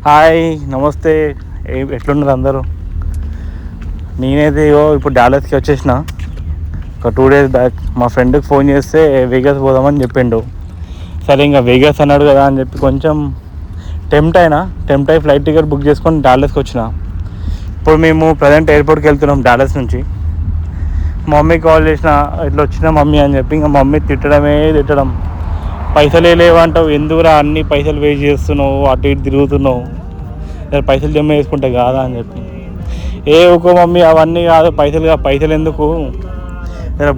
Hi, నమస్తే. ఎట్లున్నారు అందరూ? నేనైతే ఇప్పుడు డాలస్కి వచ్చేసిన. ఒక 2 days బ్యాక్ మా ఫ్రెండ్కి ఫోన్ చేస్తే వేగస్ పోదామని చెప్పిండు. సరే ఇంకా వేగస్ అన్నాడు కదా అని చెప్పి కొంచెం టెంప్ట్ అయి ఫ్లైట్ టికెట్ బుక్ చేసుకొని డాలస్కి వచ్చిన. ఇప్పుడు మేము ప్రజెంట్ ఎయిర్పోర్ట్కి వెళ్తున్నాం డాలస్ నుంచి. మా మమ్మీకి కాల్ చేసిన, ఇట్లా వచ్చిన మమ్మీ అని చెప్పి. ఇంకా మమ్మీ తిట్టడం, పైసలే లేవంటావు, ఎందుకురా అన్ని పైసలు వేస్ట్ చేస్తున్నావు, అటు ఇటు తిరుగుతున్నావు, పైసలు జమ చేసుకుంటే కాదా అని చెప్పి. ఒక్కో మమ్మీ అవన్నీ కాదు, పైసలు ఎందుకు,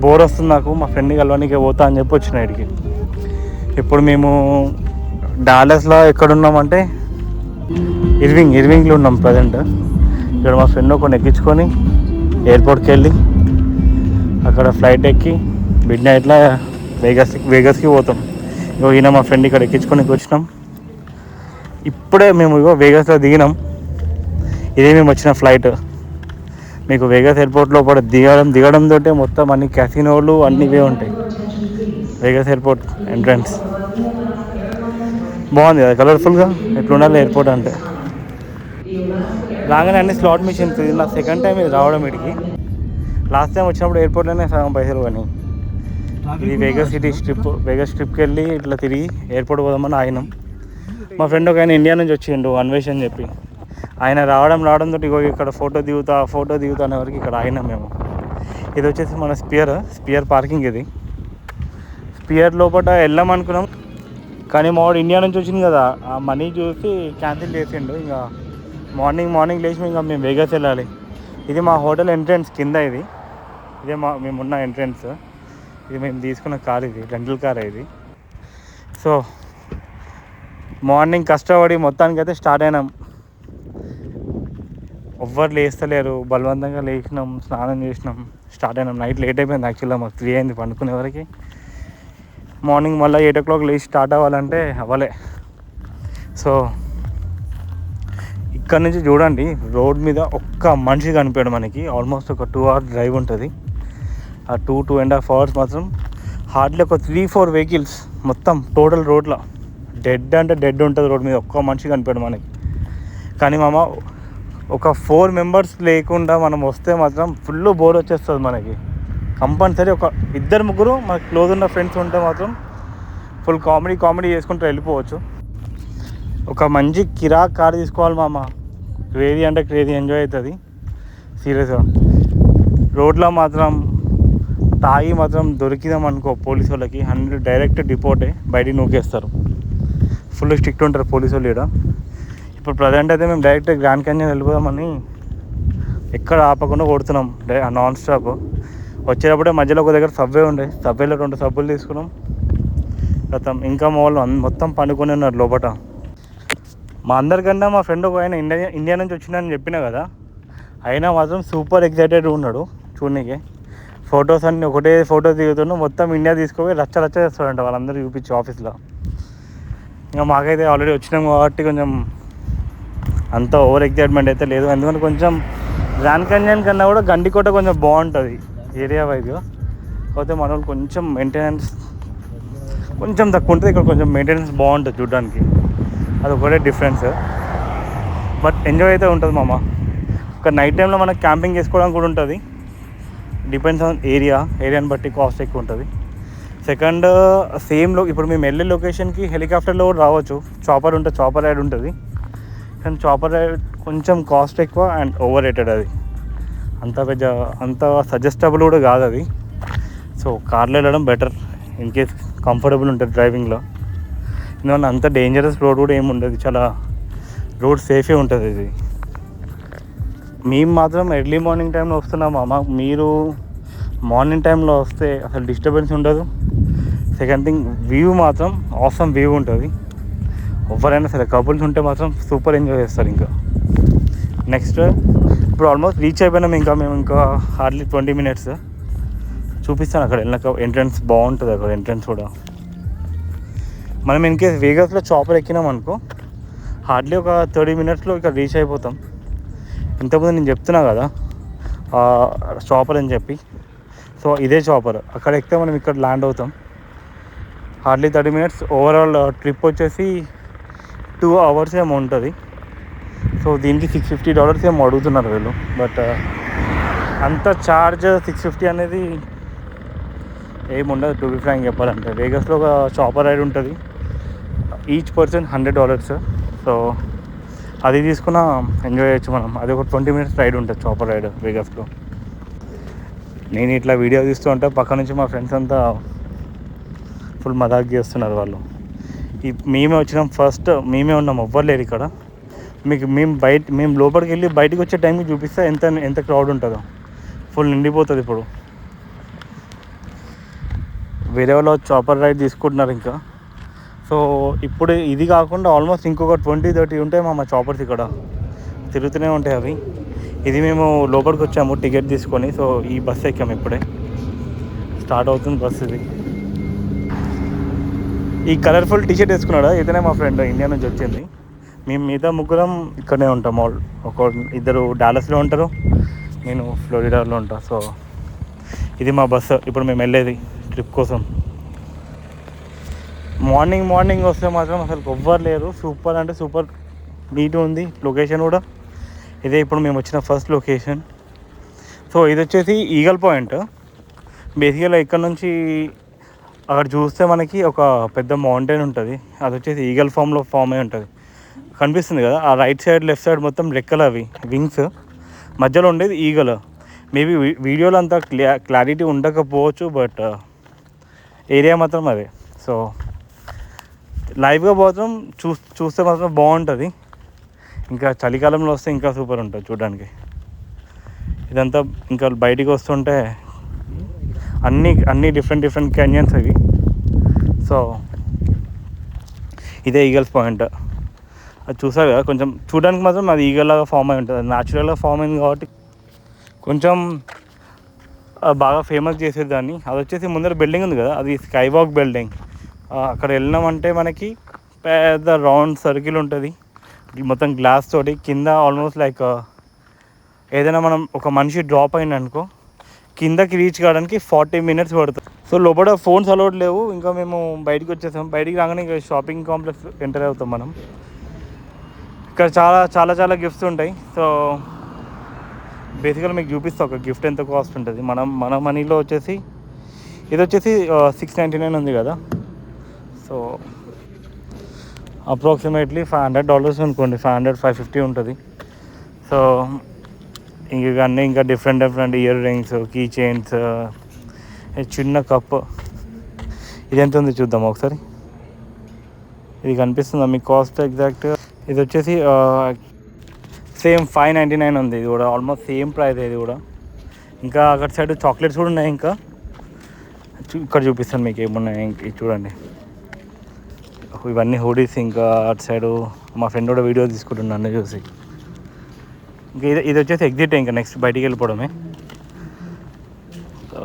బోర్ వస్తుంది నాకు, మా ఫ్రెండ్ని కలవడానికి పోతా అని చెప్పి వచ్చిన ఇక్కడికి. ఇప్పుడు మేము డాలస్లో ఎక్కడున్నామంటే ఇర్వింగ్లో ఉన్నాం ప్రజెంట్. ఇక్కడ మా ఫ్రెండ్ కొన్ని ఎక్కించుకొని ఎయిర్పోర్ట్కి వెళ్ళి అక్కడ ఫ్లైట్ ఎక్కి మిడ్ నైట్లో వేగస్కి పోతాం. ఈయన మా ఫ్రెండ్ ఇక్కడ ఎక్కించుకొని వచ్చినాం. ఇప్పుడే మేము వేగస్లో దిగినాం. ఇదే మేము వచ్చిన ఫ్లైట్. మీకు వేగస్ ఎయిర్పోర్ట్లో కూడా దిగడంతో మొత్తం అన్ని క్యాసినోలు అన్నీ ఇవే ఉంటాయి. వేగస్ ఎయిర్పోర్ట్ ఎంట్రన్స్ బాగుంది కదా, కలర్ఫుల్గా. ఎట్లుండాలి ఎయిర్పోర్ట్ అంటే. రాగానే అన్ని స్లాట్ మిషన్స్. ఇది నా సెకండ్ టైం ఇది రావడం ఇక్కడికి. లాస్ట్ టైం వచ్చినప్పుడు ఎయిర్పోర్ట్లోనే సగం పైసలు కానీ. ఇది వేగస్ ట్రిప్కి వెళ్ళి ఇట్లా తిరిగి ఎయిర్పోర్ట్ పోదామని ఆగినాం. మా ఫ్రెండ్ ఒక ఆయన ఇండియా నుంచి వచ్చిండు, అన్వేష్ అని చెప్పి. ఆయన రావడంతో ఇక్కడ ఫోటో దిగుతా అనే వరకు ఇక్కడ ఆగినాం మేము. ఇది వచ్చేసి మన స్పియర్ పార్కింగ్. ఇది స్పియర్ లోపల వెళ్ళామనుకున్నాం, కానీ మావాడు ఇండియా నుంచి వచ్చింది కదా, ఆ మనీ చూసి క్యాన్సిల్ చేసిండు. ఇంకా మార్నింగ్ లేచి ఇంకా మేము వేగస్ వెళ్ళాలి. ఇది మా హోటల్ ఎంట్రన్స్ కింద. ఇదే మేమున్న ఎంట్రన్స్. ఇది మేము తీసుకున్న కార్, ఇది రెంటల్ కార్ ఇది. సో మార్నింగ్ కష్టపడి మొత్తానికైతే స్టార్ట్ అయినాం. ఎవ్వరు లేస్తలేరు, బలవంతంగా లేచినాం, స్నానం చేసినాం, స్టార్ట్ అయినాం. నైట్ లేట్ అయిపోయింది యాక్చువల్గా, మాకు 3 అయింది పండుకునే వరకు. మార్నింగ్ మళ్ళీ 8 o'clock లేచి స్టార్ట్ అవ్వాలంటే అవ్వలే. సో ఇక్కడ నుంచి చూడండి, రోడ్ మీద ఒక్క మనిషి కనిపించాడు మనకి. ఆల్మోస్ట్ ఒక 2 hours డ్రైవ్ ఉంటుంది. ఆ 2.5 hours మాత్రం హార్డ్లీ ఒక 3-4 vehicles మొత్తం టోటల్ రోడ్లో డెడ్ ఉంటుంది. రోడ్ మీద ఒక్క మనిషి కనిపించాడు మనకి. కానీ ఒక 4 members లేకుండా మనం వస్తే మాత్రం ఫుల్ బోర్ వచ్చేస్తుంది మనకి. కంపల్సరీ ఒక 2-3 మనకు క్లోజ్ ఉన్న ఫ్రెండ్స్ ఉంటే మాత్రం ఫుల్ కామెడీ చేసుకుంటూ వెళ్ళిపోవచ్చు. ఒక మంచి కిరాక్ కార్ తీసుకోవాలి మామ. క్రేజీ అంటే క్రేజీ ఎంజాయ్ అవుతుంది సీరియస్గా. రోడ్లో మాత్రం తాగి మాత్రం దొరికిదాం అనుకో పోలీసు వాళ్ళకి 100 డైరెక్ట్ డిపోర్టే, బయటికి నూకేస్తారు. ఫుల్ స్ట్రిక్ట్ ఉంటారు పోలీసు వాళ్ళు ఇక్కడ. ఇప్పుడు ప్రజెంట్ అయితే మేము డైరెక్ట్ గ్రాండ్ క్యాన్యన్ వెళ్ళిపోదామని ఎక్కడ ఆపకుండా కొడుతున్నాం నాన్ స్టాప్. వచ్చేటప్పుడే మధ్యలో ఒక దగ్గర సబ్వేలో 2 సబ్బులు తీసుకున్నాం. ఇంకా మా వాళ్ళు మొత్తం పండుకొని ఉన్నారు లోపల. మా అందరికన్నా మా ఫ్రెండ్ ఒక ఆయన ఇండియా నుంచి వచ్చిందని చెప్పినా కదా, అయినా మాత్రం సూపర్ ఎక్సైటెడ్ ఉన్నాడు చూడనీకి. ఫొటోస్ అన్నీ ఒకటే ఫోటో దిగుతున్నాం. మొత్తం ఇండియా తీసుకుపోయి రచ్చ చేస్తాడంట వాళ్ళందరూ చూపించి ఆఫీస్లో. ఇంకా మాకైతే ఆల్రెడీ వచ్చినాం కాబట్టి కొంచెం అంత ఓవర్ ఎక్సైట్మెంట్ అయితే లేదు. ఎందుకంటే కొంచెం గ్రాండ్ క్యాన్యన్ కన్నా కూడా గండికోట కొంచెం బాగుంటుంది ఏరియా వైజ్గా. కాకపోతే మన వాళ్ళు కొంచెం మెయింటెనెన్స్ కొంచెం తక్కువ ఉంటుంది. ఇక్కడ కొంచెం మెయింటెనెన్స్ బాగుంటుంది చూడడానికి. అది ఒకటే డిఫరెన్స్. బట్ ఎంజాయ్ అయితే ఉంటుంది మామ. ఒక నైట్ టైంలో మనకు క్యాంపింగ్ చేసుకోవడానికి కూడా ఉంటుంది. డిపెండ్స్ ఆన్ ఏరియాని బట్టి కాస్ట్ ఎక్కువ ఉంటుంది. సెకండ్ ఇప్పుడు మేము వెళ్ళే లొకేషన్కి హెలికాప్టర్లో కూడా రావచ్చు. చాపర్ రైడ్ ఉంటుంది. కానీ చాపర్ రైడ్ కొంచెం కాస్ట్ ఎక్కువ అండ్ ఓవర్ రేటెడ్. అది అంత సజెస్టబుల్ కూడా కాదు అది. సో కార్లో వెళ్ళడం బెటర్ ఇన్ కేస్ కంఫర్టబుల్ ఉంటుంది డ్రైవింగ్లో. ఎందుకంటే అంత డేంజరస్ రోడ్ కూడా ఏమి ఉండదు, చాలా రోడ్ సేఫే ఉంటుంది ఇది. మేము మాత్రం ఎర్లీ మార్నింగ్ టైంలో వస్తున్నాం అమ్మ. మీరు మార్నింగ్ టైంలో వస్తే అసలు డిస్టర్బెన్స్ ఉండదు. సెకండ్ థింగ్, వ్యూ మాత్రం ఆసమ్ వ్యూ ఉంటుంది. ఎవరైనా సరే కపుల్స్ ఉంటే మాత్రం సూపర్ ఎంజాయ్ చేస్తారు. ఇంకా నెక్స్ట్ ఇప్పుడు ఆల్మోస్ట్ రీచ్ అయిపోయినాం. మేము హార్డ్లీ 20 minutes చూపిస్తాను. అక్కడ వెళ్ళినాక ఎంట్రన్స్ బాగుంటుంది. అక్కడ ఎంట్రన్స్ కూడా మనం ఇన్ కేస్ వేగస్లో చాపర్ ఎక్కినాం అనుకో, హార్డ్లీ ఒక 30 minutesలో ఇక్కడ రీచ్ అయిపోతాం. ఇంతకుముందు నేను చెప్తున్నా కదా చాపర్ అని చెప్పి. సో ఇదే చాపర్. అక్కడ ఎక్కితే మనం ఇక్కడ ల్యాండ్ అవుతాం. Hardly 30 minutes. ఓవరాల్ ట్రిప్ వచ్చేసి 2 hours ఏమో ఉంటుంది. సో దీనికి $650 ఏమో అడుగుతున్నారు వీళ్ళు. బట్ అంత ఛార్జ్ 650 అనేది ఏముండదు టు బి ఫ్రాంక్ చెప్పాలంటే. వేగస్లో ఒక చాపర్ రైడ్ ఉంటుంది, ఈచ్ పర్సన్ $100. సో అది తీసుకున్న ఎంజాయ్ చేయొచ్చు మనం. అది ఒక 20 minutes రైడ్ ఉంటుంది చాపర్ రైడ్ వేగస్లో. నేను ఇట్లా వీడియో తీస్తూ ఉంటే పక్క నుంచి మా ఫ్రెండ్స్ అంతా ఫుల్ మజాక్ చేస్తున్నారు వాళ్ళు. మేమే వచ్చినాం ఫస్ట్, మేమే ఉన్నాం, ఎవ్వరు లేరు ఇక్కడ. మేము లోపలికి వెళ్ళి బయటకు వచ్చే టైంకి చూపిస్తే ఎంత క్రౌడ్ ఉంటుందో. ఫుల్ నిండిపోతుంది. ఇప్పుడు వేరే వాళ్ళు చాపర్ రైడ్ తీసుకుంటున్నారు ఇంకా. సో ఇప్పుడు ఇది కాకుండా ఆల్మోస్ట్ ఇంకొక 20-30 ఉంటాయి మా చాపర్స్ ఇక్కడ తిరుగుతూనే ఉంటాయి అవి. ఇది మేము లోపలికి వచ్చాము టికెట్ తీసుకొని. సో ఈ బస్సు ఎక్కాము, ఇప్పుడే స్టార్ట్ అవుతుంది బస్సు. ఇది ఈ కలర్ఫుల్ టీషర్ట్ వేసుకున్నాడా ఇతనే మా ఫ్రెండ్, ఇండియా నుంచి వచ్చింది. మేము మిగతా ముగ్గురం ఇక్కడనే ఉంటాం. ఇద్దరు డాలస్లో ఉంటారు, నేను ఫ్లోరిడాలో ఉంటాను. సో ఇది మా బస్సు ఇప్పుడు మేము వెళ్ళేది ట్రిప్ కోసం. మార్నింగ్ వస్తే మాత్రం అసలు ఎవ్వరు లేరు. సూపర్ అంటే సూపర్ నీట్ ఉంది లొకేషన్ కూడా. ఇదే ఇప్పుడు మేము వచ్చిన ఫస్ట్ లొకేషన్. సో ఇది వచ్చేసి ఈగల్ పాయింట్. బేసికల్గా ఇక్కడ నుంచి అక్కడ చూస్తే మనకి ఒక పెద్ద మౌంటైన్ ఉంటుంది, అది వచ్చేసి ఈగల్ ఫామ్ అయి ఉంటుంది. కనిపిస్తుంది కదా, ఆ రైట్ సైడ్ లెఫ్ట్ సైడ్ మొత్తం రెక్కలు, అవి వింగ్స్, మధ్యలో ఉండేది ఈగల్. మేబీ వీడియోలో అంత క్లారిటీ ఉండకపోవచ్చు, బట్ ఏరియా మాత్రం అదే. సో లైవ్గా మాత్రం చూస్తే మాత్రం బాగుంటుంది. ఇంకా చలికాలంలో వస్తే ఇంకా సూపర్ ఉంటుంది చూడడానికి. ఇదంతా ఇంకా బయటికి వస్తుంటే అన్నీ డిఫరెంట్ క్యాన్యన్స్ అవి. సో ఇదే ఈగల్స్ పాయింట్. అది చూసారు కదా, కొంచెం చూడడానికి మాత్రం అది ఈగల్లాగా ఫామ్ అయి ఉంటుంది. అది న్యాచురల్గా ఫామ్ అయింది కాబట్టి కొంచెం బాగా ఫేమస్ చేసేది దాన్ని. అది వచ్చేసి ముందర బిల్డింగ్ ఉంది కదా, అది స్కై వాక్ బిల్డింగ్. అక్కడ వెళ్ళినామంటే మనకి పెద్ద రౌండ్ సర్కిల్ ఉంటుంది మొత్తం గ్లాస్ తోటి. కింద ఆల్మోస్ట్ లైక్ ఏదైనా మనం ఒక మనిషి డ్రాప్ అయింది అనుకో, కిందకి రీచ్ కావడానికి 40 minutes పడుతుంది. సో లోపల ఫోన్స్ అలౌడ్ లేవు. ఇంకా మేము బయటికి వచ్చేసాం. బయటికి రాగానే ఇంకా షాపింగ్ కాంప్లెక్స్ ఎంటర్ అవుతాం మనం. ఇక్కడ చాలా గిఫ్ట్స్ ఉంటాయి. సో బేసికల్గా మీకు చూపిస్తా ఒక గిఫ్ట్ ఎంత కాస్ట్ ఉంటుంది. మన మనీలో వచ్చేసి ఇది వచ్చేసి $699 ఉంది కదా. సో అప్రాక్సిమేట్లీ $500 అనుకోండి, 500-550 ఉంటుంది. సో ఇవన్నీ ఇంకా different ear rings, key chains, చిన్న కప్. ఇది ఎంత ఉంది చూద్దాం ఒకసారి. ఇది కనిపిస్తుందా మీకు కాస్ట్ ఎగ్జాక్ట్? ఇది వచ్చేసి సేమ్ $599 ఉంది. ఇది కూడా ఆల్మోస్ట్ సేమ్ ప్రైస్. ఇది కూడా ఇంకా అక్కడ సైడ్ చాక్లెట్స్ కూడా ఉన్నాయి. ఇంకా ఇక్కడ చూపిస్తాను మీకు ఏమున్నాయి. ఇంక చూడండి, ఇవన్నీ హూడీస్. ఇంకా అటు సైడు మా ఫ్రెండ్ కూడా వీడియో తీసుకుంటున్నాను అన్నీ చూసి. ఇంకా ఇది వచ్చేసి ఎగ్జిట్, ఇంకా నెక్స్ట్ బయటికి వెళ్ళిపోవడమే. సో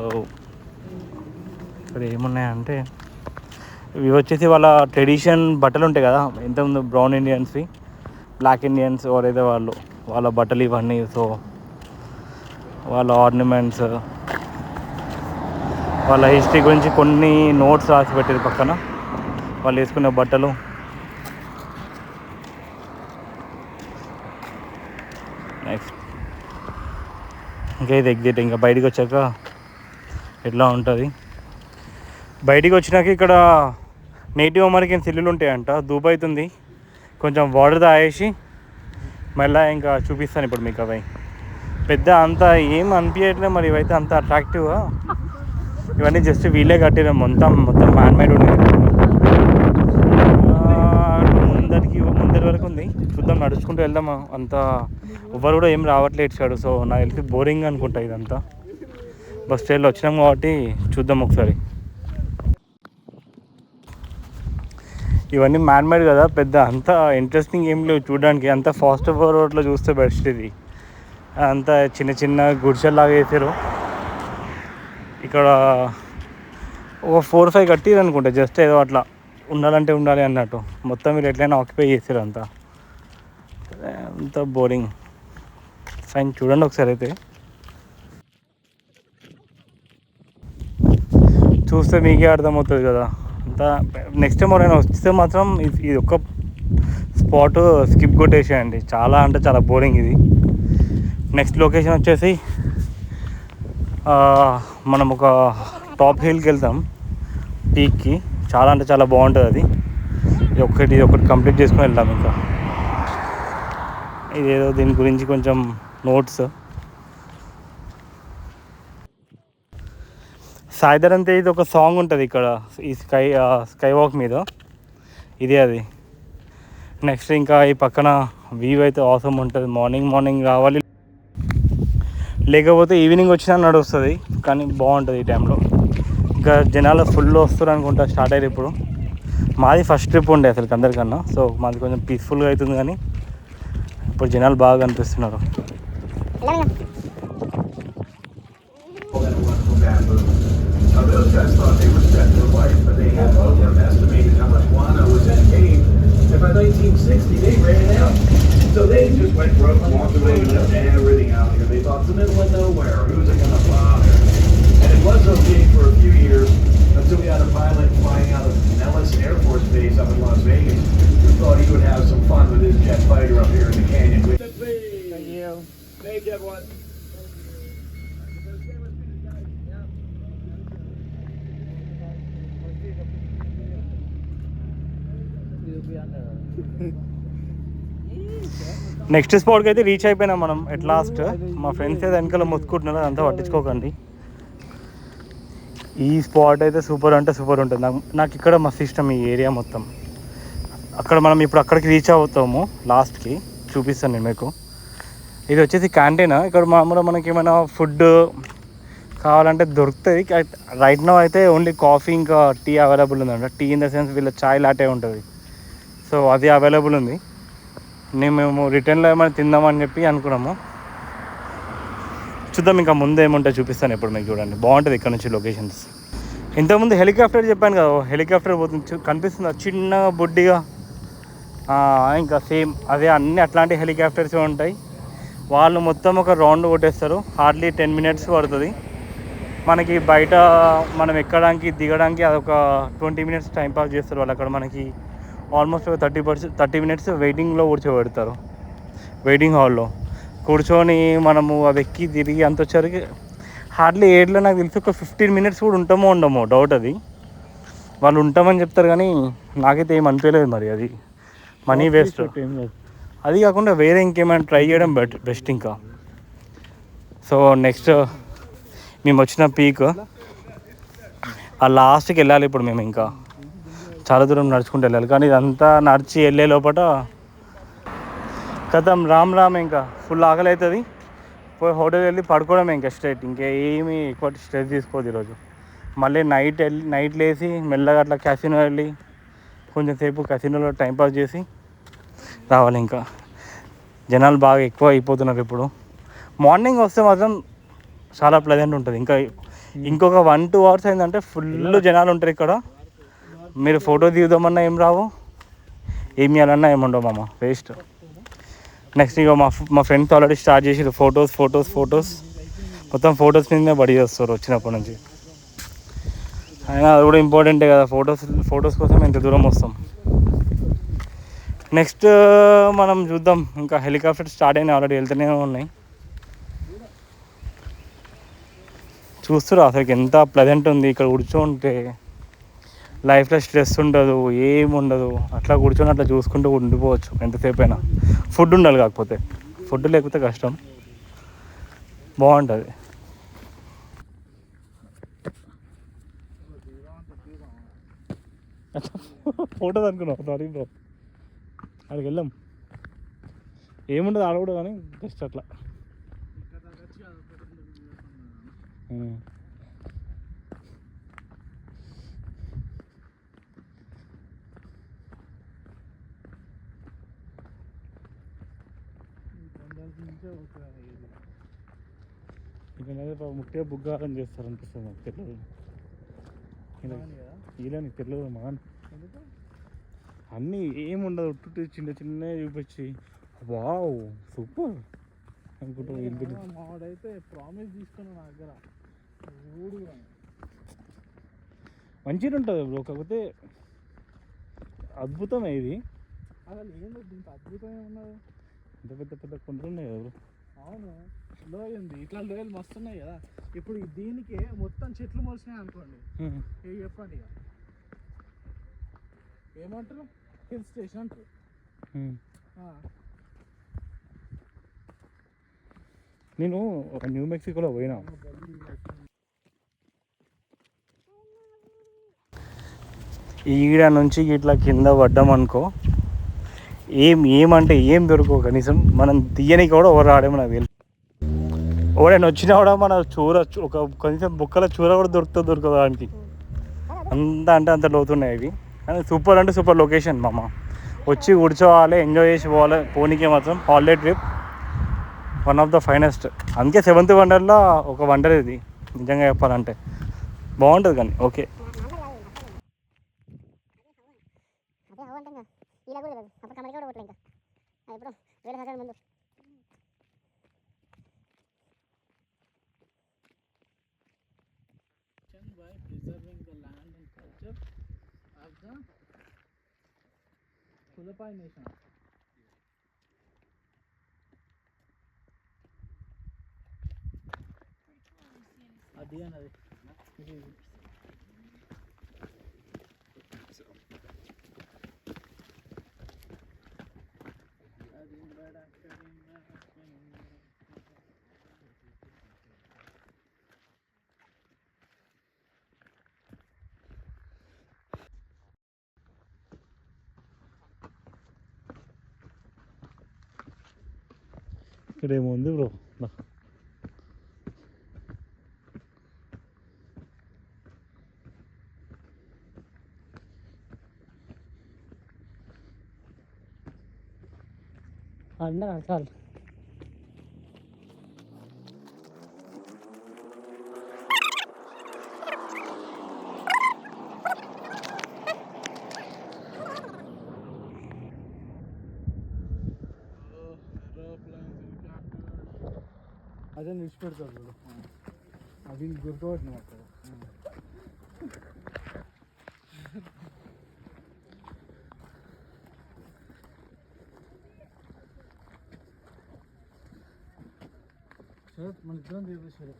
ఇక్కడ ఏమున్నాయంటే ఇవి వచ్చేసి వాళ్ళ ట్రెడిషన్ బట్టలు ఉంటాయి కదా, ఎంతమంది బ్రౌన్ ఇండియన్స్వి, బ్లాక్ ఇండియన్స్ ఎవరైతే వాళ్ళ బట్టలు ఇవన్నీ. సో వాళ్ళ ఆర్నమెంట్స్, వాళ్ళ హిస్టరీ గురించి కొన్ని నోట్స్ రాసి పెట్టారు పక్కన, వాళ్ళు వేసుకునే బట్టలు. నెక్స్ట్ ఇంకా ఇది ఎగ్జిట్. ఇంకా బయటికి వచ్చాక ఎట్లా ఉంటుంది. బయటికి వచ్చినాక ఇక్కడ నేటివ్ అమెరికన్స్ ఇల్లులు ఉంటాయంట. ధూప్ అవుతుంది, కొంచెం వాటర్ తాగేసి మళ్ళీ ఇంకా చూపిస్తాను ఇప్పుడు మీకు. అవి పెద్ద అంత ఏం అనిపించట్లేదు మరి, ఇవైతే అంత అట్రాక్టివ్గా. ఇవన్నీ జస్ట్ వీళ్ళే కట్టిన, మొత్తం మ్యాన్ మేడ్ ఉన్నాయి. ముందరి వరకు ఉంది, చూద్దాం, నడుచుకుంటూ వెళ్దాం. అంత ఎవరు కూడా ఏం రావట్లేదు ఇచ్చాడు. సో నాకు తెలిసి బోరింగ్ అనుకుంటా ఇదంతా. బస్ స్టైల్లో వచ్చినాం కాబట్టి చూద్దాం ఒకసారి. ఇవన్నీ మ్యాన్ మేడ్ కదా, పెద్ద అంత ఇంట్రెస్టింగ్ ఏం లేవు చూడడానికి. అంత ఫాస్ట్ ఫార్వర్డ్లో చూస్తే బెస్ట్. ఇది అంతా చిన్న గుడిసెల్లాగా వేసారు. ఇక్కడ ఒక 4-5 కట్టిరు అనుకుంటా, జస్ట్ ఏదో అట్లా ఉండాలంటే ఉండాలి అన్నట్టు. మొత్తం మీరు ఎట్లయినా ఆక్యుపై చేసారు అంత బోరింగ్. ఫైన్, చూడండి ఒకసారి. అయితే చూస్తే మీకే అర్థమవుతుంది కదా అంతా. నెక్స్ట్ టైం ఎవరైనా వస్తే మాత్రం ఇది ఒక స్పాట్ స్కిప్ కొట్టేసేయండి, చాలా అంటే చాలా బోరింగ్ ఇది. నెక్స్ట్ లొకేషన్ వచ్చేసి మనం ఒక టాప్ హిల్కి వెళ్తాం, పీక్కి. చాలా అంటే చాలా బాగుంటుంది అది. ఇది ఒకటి కంప్లీట్ చేసుకుని వెళ్దాం. ఇంకా ఇదేదో దీని గురించి కొంచెం నోట్స్. సాయిధరం తేజ్ ఒక సాంగ్ ఉంటుంది ఇక్కడ ఈ స్కై వాక్ మీద, ఇదే అది. నెక్స్ట్ ఇంకా ఈ పక్కన వ్యూ అయితే ఆసమ్ ఉంటుంది. మార్నింగ్ రావాలి, లేకపోతే ఈవినింగ్ వచ్చినా నడుస్తుంది, కానీ బాగుంటుంది ఈ టైంలో. ఇంకా జనాలు ఫుల్ వస్తారు అనుకుంటా, స్టార్ట్ అయ్యారు ఇప్పుడు. మాది ఫస్ట్ ట్రిప్ ఉండే అసలు అందరికన్నా, సో మాది కొంచెం పీస్ఫుల్గా అవుతుంది. కానీ ఇప్పుడు జనాలు బాగా కనిపిస్తున్నారు. Those guys thought they were set for life, but they had estimated how much guano was in the game, and by 1960 they ran out. So they just went broke and walked away and left everything out here. They thought it's the middle of nowhere, who's it gonna bother? And it was okay for a few years until we had a pilot flying out of Nellis Air Force Base up in Las Vegas who thought he would have some fun with his jet fighter up here in the canyon. Thank you. Thank you, everyone. Next స్పాట్కి అయితే reach అయిపోయినాం మనం at last. మా friends అయితే వెనకాల మొత్తుకుంటున్నారు, అదంతా పట్టించుకోకండి. ఈ స్పాట్ అయితే సూపర్ అంటే సూపర్ ఉంటుంది. నాకు ఇక్కడ మస్తు ఇష్టం ఈ ఏరియా మొత్తం. అక్కడ మనం ఇప్పుడు అక్కడికి రీచ్ అవుతాము, లాస్ట్కి చూపిస్తాను నేను మీకు. ఇది వచ్చేసి క్యాంటీన్. ఇక్కడ మామూలుగా మనకి ఏమైనా ఫుడ్ కావాలంటే దొరుకుతుంది. రైట్ నో అయితే ఓన్లీ కాఫీ ఇంకా టీ అవైలబుల్ ఉందంట. టీ ఇన్ ద సెన్స్ వీళ్ళ చాయ్ లాటే ఉంటుంది, సో అది అవైలబుల్ ఉంది. మేము రిటర్న్లో ఏమైనా తిందామని చెప్పి అనుకున్నాము. చూద్దాం, ఇంకా ముందు ఏముంటాయి చూపిస్తాను ఇప్పుడు మీకు. చూడండి, బాగుంటుంది ఇక్కడ నుంచి లొకేషన్స్. ఇంతకుముందు హెలికాప్టర్ చెప్పాను కదా, హెలికాప్టర్ పోతుంది కనిపిస్తుంది చిన్న బుడ్డిగా. ఇంకా సేమ్ అదే, అన్నీ అట్లాంటి హెలికాప్టర్స్ ఉంటాయి. వాళ్ళు మొత్తం ఒక రౌండ్ కొట్టేస్తారు. హార్డ్లీ 10 minutes పడుతుంది మనకి. బయట మనం ఎక్కడానికి దిగడానికి అదొక 20 minutes టైం పాస్ చేస్తారు వాళ్ళు. అక్కడ మనకి ఆల్మోస్ట్ 30 minutes వెయిటింగ్లో కూర్చోబెడతారు, వెయిటింగ్ హాల్లో కూర్చొని మనము అది ఎక్కి తిరిగి అంత వచ్చరికి హార్డ్లీ ఏడ్లో నాకు తెలిసి ఒక 15 minutes కూడా ఉంటామో ఉండమో డౌట్. అది వాళ్ళు ఉంటామని చెప్తారు, కానీ నాకైతే ఏం అనిపించలేదు మరి. అది మనీ వేస్ట్. అది కాకుండా వేరే ఇంకేమైనా ట్రై చేయడం బెస్ట్ ఇంకా. సో నెక్స్ట్ మేము వచ్చిన పీక్ ఆ లాస్ట్కి వెళ్ళాలి ఇప్పుడు మేము. ఇంకా చాలా దూరం నడుచుకుంటూ వెళ్ళాలి, కానీ ఇదంతా నడిచి వెళ్ళే లోపల కథం రామ్ ఇంకా ఫుల్ ఆకలి అవుతుంది. పోయి హోటల్ వెళ్ళి పడుకోవడమే ఇంకా స్ట్రైట్. ఇంకేమీ ఎక్కువ స్ట్రెస్ తీసుకోవద్దు ఈరోజు. మళ్ళీ నైట్ లేసి మెల్లగా అట్లా క్యాసినో వెళ్ళి కొంచెం సేపు క్యాసినోలో టైంపాస్ చేసి రావాలి. ఇంకా జనాలు బాగా ఎక్కువ అయిపోతున్నారు ఇప్పుడు. మార్నింగ్ వస్తే మాత్రం చాలా ప్లెజెంట్ ఉంటుంది. ఇంకొక 1-2 hours అయిందంటే ఫుల్ జనాలు ఉంటారు ఇక్కడ. మీరు ఫోటో దిగుదామన్నా ఏం రావు, ఏం చేయాలన్నా ఏముండవు మామ, వేస్ట్. నెక్స్ట్ ఇక మా ఫ్రెండ్స్ ఆల్రెడీ స్టార్ట్ చేసి ఫొటోస్ మొత్తం ఫొటోస్ మీదనే బడి చేస్తారు వచ్చినప్పటి నుంచి. అయినా అది కూడా ఇంపార్టెంటే కదా, ఫొటోస్ కోసం ఎంత దూరం వస్తాం. నెక్స్ట్ మనం చూద్దాం. ఇంకా హెలికాప్టర్ స్టార్ట్ అయినాయి, ఆల్రెడీ వెళ్తూనే ఉన్నాయి. చూస్తారు అసలు ఎంత ప్లెజెంట్ ఉంది ఇక్కడ కూర్చోంటే. లైఫ్లో స్ట్రెస్ ఉండదు, ఏముండదు. అట్లా కూర్చొని అట్లా చూసుకుంటూ ఉండిపోవచ్చు ఎంతసేపు అయినా. ఫుడ్ ఉండాలి, కాకపోతే ఫుడ్ లేకపోతే కష్టం. బాగుంటుంది. ఫోటోస్ అనుకున్నావు, సారీ బ్రో. అక్కడికి వెళ్ళాం, ఏముండదు ఆడ కూడా, కానీ జస్ట్ అట్లా. ఇక్కడ ముట్టే బుగ్గారం చేస్తారు అనిపిస్తుంది నాకు. తెలియదు ఇలా నీకు తెలియదు మాన్. అన్నీ ఏముండదు, ఒట్టు చిన్న చూపించి వావ్ సూపర్ అనుకుంటా. మావాడైతే ప్రామిస్ తీసుకున్నా నా దగ్గర మంచిగా ఉంటుంది బ్రో. కాకపోతే అద్భుతమే ఇది. అసలు ఏంది దీంతో అద్భుతమైన ఉన్నది. ఇంత పెద్ద పెద్ద కొండలు ఉన్నాయి కదా. అవును, లోయ ఉంది, ఇట్లా లోయలు మస్తు ఉన్నాయి కదా. ఇప్పుడు దీనికి మొత్తం చెట్లు మోసినాయి అనుకోండి, ఏ చెప్పండి ఇక ఏమంటారు, హిల్ స్టేషన్ అంటారు. నేను ఒక న్యూ మెక్సికోలో పోయినా. ఈడ నుంచి ఇట్లా కింద పడ్డామనుకో ఏమంటే ఏం దొరకవు. కనీసం మనం తీయనికి కూడా ఎవరు రాడేమో నాకు తెలియదు. ఎవడైనా వచ్చినా కూడా మన చూర ఒక కనీసం బుక్కల చూర కూడా దొరకదు దానికి. అంత లోతున్నాయి అవి. కానీ సూపర్ అంటే సూపర్ లొకేషన్ మామ. వచ్చి కూర్చోవాలి, ఎంజాయ్ చేసి పోవాలి. పోనీకే మాత్రం holiday trip one of the finest. అందుకే 7th వండర్లో ఒక వండర్ ఇది నిజంగా చెప్పాలంటే. బాగుంటుంది కానీ okay. by preserving the land and culture of the Kulapai nation. అది అన్నది ఇక్కడ ఏముంది బ్రో. అన్న చాలు. అదే నిలిచిపెడతాడు అది గుర్తుపట్టిన అక్కడ. మన ఇద్దరం తీసేసారు.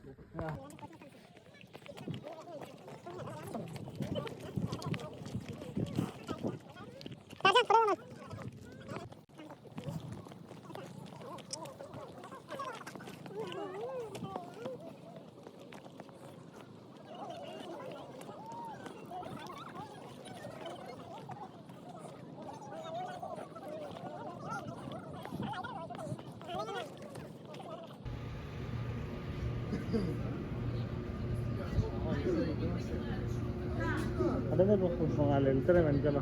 అదే వాళ్ళు వెళ్తారే వెనకాల.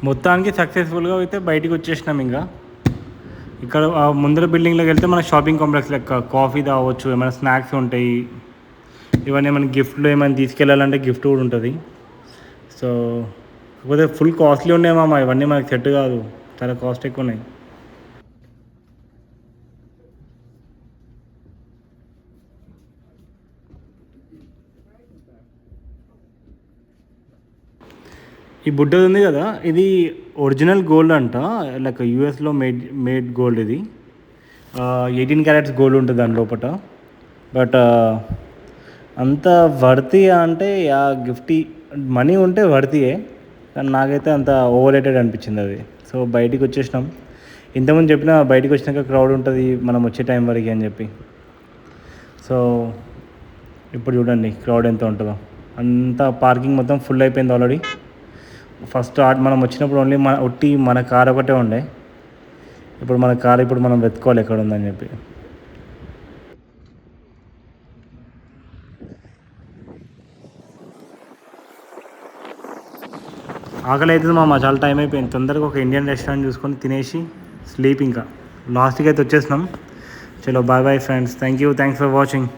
మొత్తానికి సక్సెస్ఫుల్గా అయితే బయటికి వచ్చేసినాం. ఇంకా ఇక్కడ ముందర బిల్డింగ్లోకి వెళ్తే మన షాపింగ్ కాంప్లెక్స్ లెక్క కాఫీ తాగవచ్చు, ఏమైనా స్నాక్స్ ఉంటాయి. ఇవన్నీ ఏమైనా గిఫ్ట్లు ఏమైనా తీసుకెళ్ళాలంటే గిఫ్ట్ కూడా ఉంటుంది. సో కాకపోతే ఫుల్ కాస్ట్లీ ఉన్నాయేమో ఇవన్నీ, మనకి సెట్ కాదు, చాలా కాస్ట్ ఎక్కువ ఉన్నాయి. ఈ బుడ్డది ఉంది కదా, ఇది ఒరిజినల్ గోల్డ్ అంట. లైక్ యూఎస్లో మేడ్ గోల్డ్ ఇది. 18 క్యారెట్స్ గోల్డ్ ఉంటుంది దాని లోపల. బట్ అంత వర్తి అంటే ఆ గిఫ్ట్ మనీ ఉంటే వర్తియే, కానీ నాకైతే అంత ఓవర్ రేటెడ్ అనిపించింది అది. సో బయటికి వచ్చేసినాం. ఇంతకుముందు చెప్పిన బయటికి వచ్చినాక క్రౌడ్ ఉంటుంది మనం వచ్చే టైం వరకు అని చెప్పి. సో ఇప్పుడు చూడండి క్రౌడ్ ఎంత ఉంటుందో. అంత పార్కింగ్ మొత్తం ఫుల్ అయిపోయింది ఆల్రెడీ. ఫస్ట్ మనం వచ్చినప్పుడు ఓన్లీ మన కార్ ఒకటే ఉండే. ఇప్పుడు మన కార్ మనం వెతుకోవాలి ఎక్కడ ఉందని చెప్పి. ఆకలి అవుతుంది మామ, చాలా టైం అయిపోయింది. తొందరగా ఒక ఇండియన్ రెస్టారెంట్ చూసుకొని తినేసి స్లీప్. ఇంకా లాస్ట్కి అయితే వచ్చేసినాం. చలో bye bye friends, thanks for watching.